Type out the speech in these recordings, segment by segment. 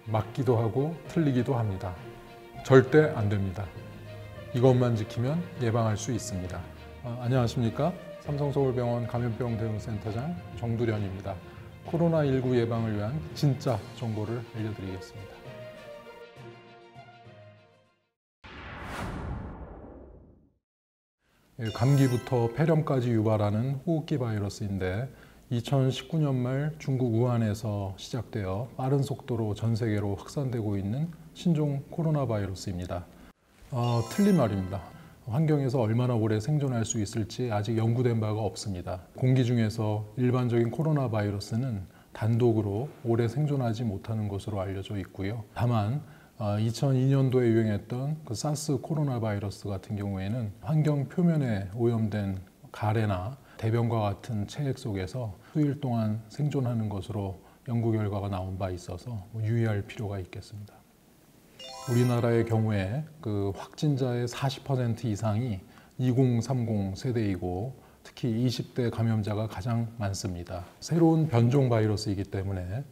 맞기도 하고 틀리기도 합니다. 절대 안 됩니다. 이것만 지키면 예방할 수 있습니다. 안녕하십니까? 삼성서울병원 감염병 대응센터장 정두련입니다. 코로나19 예방을 위한 진짜 정보를 알려드리겠습니다. 감기부터 폐렴까지 유발하는 호흡기 바이러스인데 2019년 말 중국 우한에서 시작되어 빠른 속도로 전 세계로 확산되고 있는 신종 코로나 바이러스입니다. 틀린 말입니다. 환경에서 얼마나 오래 생존할 수 있을지 아직 연구된 바가 없습니다. 공기 중에서 일반적인 코로나 바이러스는 단독으로 오래 생존하지 못하는 것으로 알려져 있고요. 다만 2002년도에 유행했던 그 사스 코로나 바이러스 같은 경우에는 환경 표면에 오염된 가래나 대변과 같은 체액 속에서 수일 동안 생존하는 것으로 연구 결과가 나온 바 있어서 유의할 필요가 있겠습니다. 우리나라의 경우에 그 확진자의 40% 이상이 2030 세대이고 특히 20대 감염자가 가장 많습니다. 새로운 변종 바이러스이기 때문에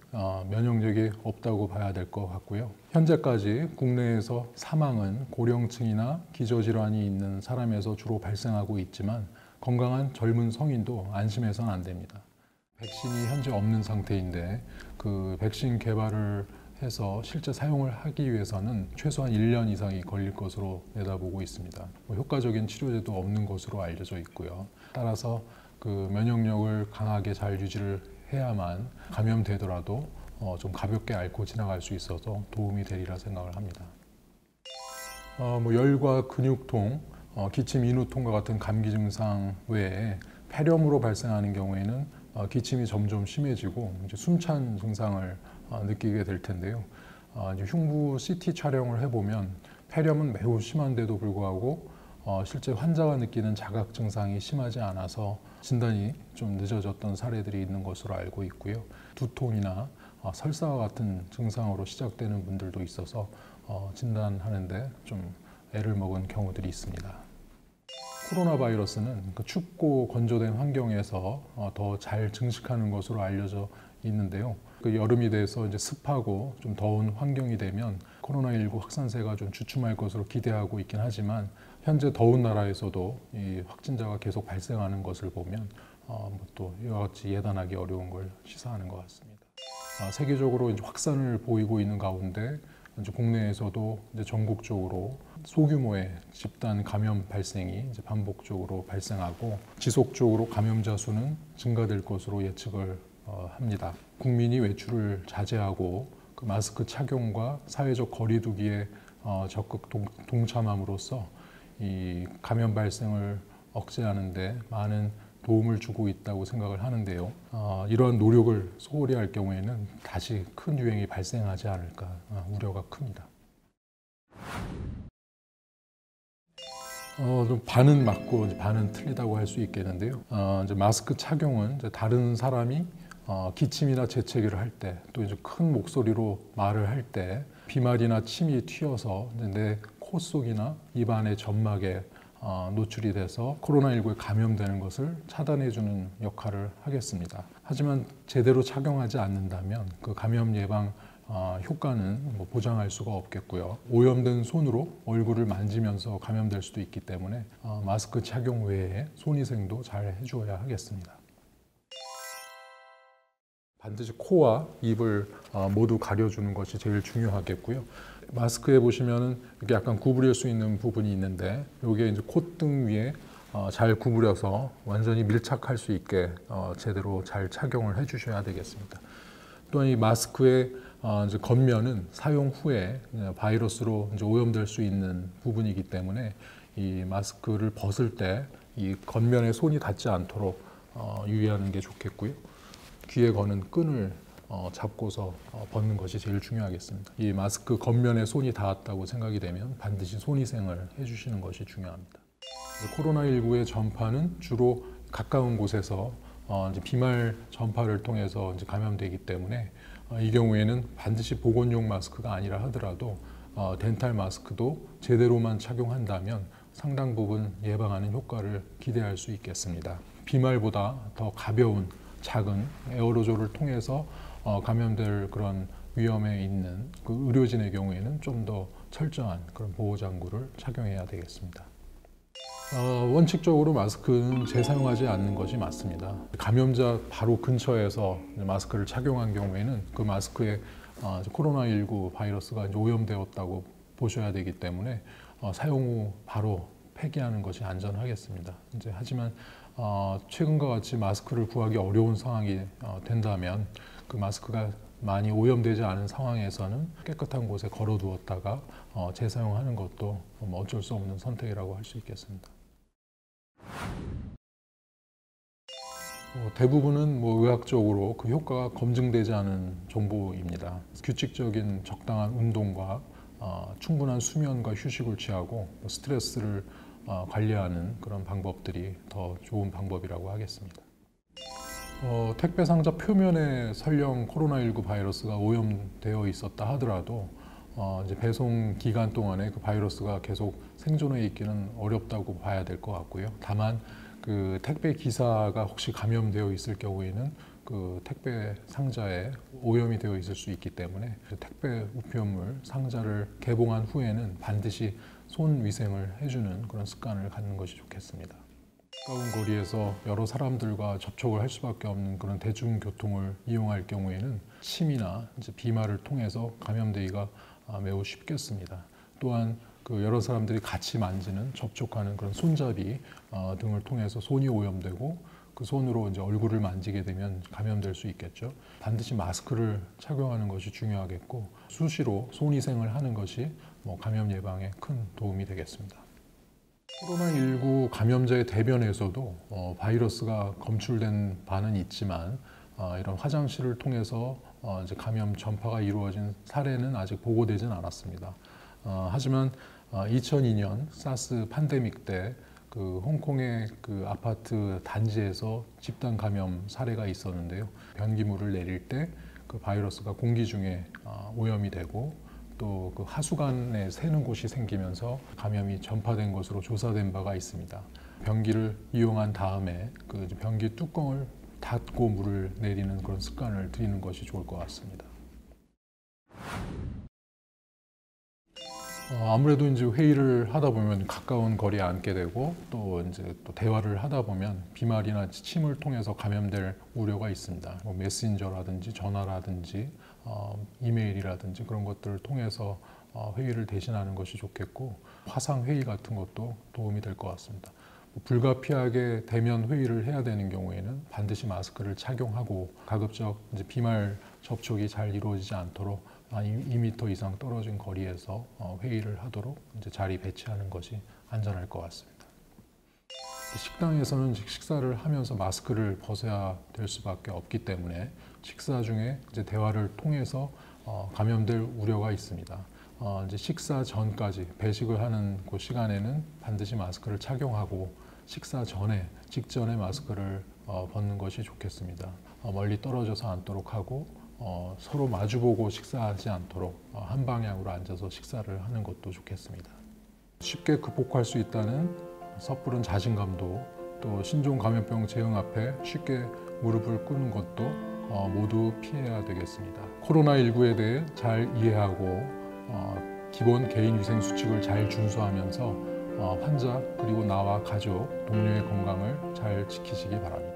면역력이 없다고 봐야 될 것 같고요. 현재까지 국내에서 사망은 고령층이나 기저질환이 있는 사람에서 주로 발생하고 있지만 건강한 젊은 성인도 안심해서는 안 됩니다. 백신이 현재 없는 상태인데 그 백신 개발을 해서 실제 사용을 하기 위해서는 최소한 1년 이상이 걸릴 것으로 내다보고 있습니다. 효과적인 치료제도 없는 것으로 알려져 있고요. 따라서 그 면역력을 강하게 잘 유지를 해야만 감염되더라도 좀 가볍게 앓고 지나갈 수 있어서 도움이 되리라 생각을 합니다. 열과 근육통, 기침, 인후통과 같은 감기 증상 외에 폐렴으로 발생하는 경우에는 기침이 점점 심해지고 이제 숨찬 증상을 느끼게 될 텐데요. 흉부 CT 촬영을 해보면 폐렴은 매우 심한데도 불구하고 실제 환자가 느끼는 자각 증상이 심하지 않아서 진단이 좀 늦어졌던 사례들이 있는 것으로 알고 있고요. 두통이나 설사와 같은 증상으로 시작되는 분들도 있어서 진단하는데 좀 애를 먹은 경우들이 있습니다. 코로나 바이러스는 그 춥고 건조된 환경에서 더 잘 증식하는 것으로 알려져 있는데요. 그 여름이 돼서 이제 습하고 좀 더운 환경이 되면 코로나19 확산세가 좀 주춤할 것으로 기대하고 있긴 하지만 현재 더운 나라에서도 이 확진자가 계속 발생하는 것을 보면 또 이와 같이 예단하기 어려운 걸 시사하는 것 같습니다. 세계적으로 이제 확산을 보이고 있는 가운데 이제 국내에서도 이제 전국적으로 소규모의 집단 감염 발생이 이제 반복적으로 발생하고 지속적으로 감염자 수는 증가될 것으로 예측을 합니다. 국민이 외출을 자제하고 그 마스크 착용과 사회적 거리 두기에 적극 동참함으로써 이 감염 발생을 억제하는 데 많은 도움을 주고 있다고 생각을 하는데요. 이러한 노력을 소홀히 할 경우에는 다시 큰 유행이 발생하지 않을까 우려가 큽니다. 반은 맞고 반은 틀리다고 할 수 있겠는데요. 이제 마스크 착용은 이제 다른 사람이 기침이나 재채기를 할 때, 또 이제 큰 목소리로 말을 할 때 비말이나 침이 튀어서 내 코 속이나 입안의 점막에 노출이 돼서 코로나19에 감염되는 것을 차단해주는 역할을 하겠습니다. 하지만 제대로 착용하지 않는다면 그 감염 예방 효과는 보장할 수가 없겠고요. 오염된 손으로 얼굴을 만지면서 감염될 수도 있기 때문에 마스크 착용 외에 손위생도 잘 해주어야 하겠습니다. 반드시 코와 입을 모두 가려주는 것이 제일 중요하겠고요. 마스크에 보시면은 이렇게 약간 구부릴 수 있는 부분이 있는데 이게 이제 콧등 위에 잘 구부려서 완전히 밀착할 수 있게 제대로 잘 착용을 해주셔야 되겠습니다. 또한 이 마스크의 이제 겉면은 사용 후에 바이러스로 이제 오염될 수 있는 부분이기 때문에 이 마스크를 벗을 때 이 겉면에 손이 닿지 않도록 유의하는 게 좋겠고요. 귀에 거는 끈을 잡고서 벗는 것이 제일 중요하겠습니다. 이 마스크 겉면에 손이 닿았다고 생각이 되면 반드시 손위생을 해주시는 것이 중요합니다. 코로나19의 전파는 주로 가까운 곳에서 이제 비말 전파를 통해서 이제 감염되기 때문에 이 경우에는 반드시 보건용 마스크가 아니라 하더라도 덴탈 마스크도 제대로만 착용한다면 상당 부분 예방하는 효과를 기대할 수 있겠습니다. 비말보다 더 가벼운 작은 에어로졸을 통해서 감염될 그런 위험에 있는 그 의료진의 경우에는 좀 더 철저한 그런 보호 장구를 착용해야 되겠습니다. 원칙적으로 마스크는 재사용하지 않는 것이 맞습니다. 감염자 바로 근처에서 마스크를 착용한 경우에는 그 마스크에 코로나19 바이러스가 이제 오염되었다고 보셔야 되기 때문에 사용 후 바로 폐기하는 것이 안전하겠습니다. 이제 하지만 최근과 같이 마스크를 구하기 어려운 상황이 된다면 그 마스크가 많이 오염되지 않은 상황에서는 깨끗한 곳에 걸어두었다가 재사용하는 것도 어쩔 수 없는 선택이라고 할 수 있겠습니다. 대부분은 의학적으로 그 효과가 검증되지 않은 정보입니다. 규칙적인 적당한 운동과 충분한 수면과 휴식을 취하고 스트레스를 관리하는 그런 방법들이 더 좋은 방법이라고 하겠습니다. 택배 상자 표면에 설령 코로나19 바이러스가 오염되어 있었다 하더라도 이제 배송 기간 동안에 그 바이러스가 계속 생존해 있기는 어렵다고 봐야 될 것 같고요. 다만 그 택배 기사가 혹시 감염되어 있을 경우에는 그 택배 상자에 오염이 되어 있을 수 있기 때문에 택배 우편물 상자를 개봉한 후에는 반드시 손 위생을 해주는 그런 습관을 갖는 것이 좋겠습니다. 가까운 거리에서 여러 사람들과 접촉을 할 수밖에 없는 그런 대중교통을 이용할 경우에는 침이나 이제 비말을 통해서 감염되기가 매우 쉽겠습니다. 또한 그 여러 사람들이 같이 만지는 접촉하는 그런 손잡이 등을 통해서 손이 오염되고 그 손으로 이제 얼굴을 만지게 되면 감염될 수 있겠죠. 반드시 마스크를 착용하는 것이 중요하겠고 수시로 손위생을 하는 것이 감염 예방에 큰 도움이 되겠습니다. 코로나19 감염자의 대변에서도 바이러스가 검출된 바는 있지만 이런 화장실을 통해서 이제 감염 전파가 이루어진 사례는 아직 보고되지는 않았습니다. 하지만 2002년 사스 팬데믹 때 그 홍콩의 그 아파트 단지에서 집단 감염 사례가 있었는데요. 변기물을 내릴 때 그 바이러스가 공기 중에 오염이 되고 또 그 하수관에 새는 곳이 생기면서 감염이 전파된 것으로 조사된 바가 있습니다. 변기를 이용한 다음에 그 변기 뚜껑을 닫고 물을 내리는 그런 습관을 들이는 것이 좋을 것 같습니다. 아무래도 이제 회의를 하다 보면 가까운 거리에 앉게 되고 또 이제 또 대화를 하다 보면 비말이나 침을 통해서 감염될 우려가 있습니다. 메신저라든지 전화라든지 이메일이라든지 그런 것들을 통해서 회의를 대신하는 것이 좋겠고 화상 회의 같은 것도 도움이 될 것 같습니다. 불가피하게 대면 회의를 해야 되는 경우에는 반드시 마스크를 착용하고 가급적 이제 비말 접촉이 잘 이루어지지 않도록 2m 이상 떨어진 거리에서 회의를 하도록 이제 자리 배치하는 것이 안전할 것 같습니다. 식당에서는 식사를 하면서 마스크를 벗어야 될 수밖에 없기 때문에 식사 중에 이제 대화를 통해서 감염될 우려가 있습니다. 이제 식사 전까지 배식을 하는 그 시간에는 반드시 마스크를 착용하고 식사 전에 직전에 마스크를 벗는 것이 좋겠습니다. 멀리 떨어져서 앉도록 하고 서로 마주보고 식사하지 않도록 한 방향으로 앉아서 식사를 하는 것도 좋겠습니다. 쉽게 극복할 수 있다는 섣부른 자신감도 또 신종 감염병 재앙 앞에 쉽게 무릎을 꿇는 것도 모두 피해야 되겠습니다. 코로나19에 대해 잘 이해하고 기본 개인위생 수칙을 잘 준수하면서 환자 그리고 나와 가족, 동료의 건강을 잘 지키시기 바랍니다.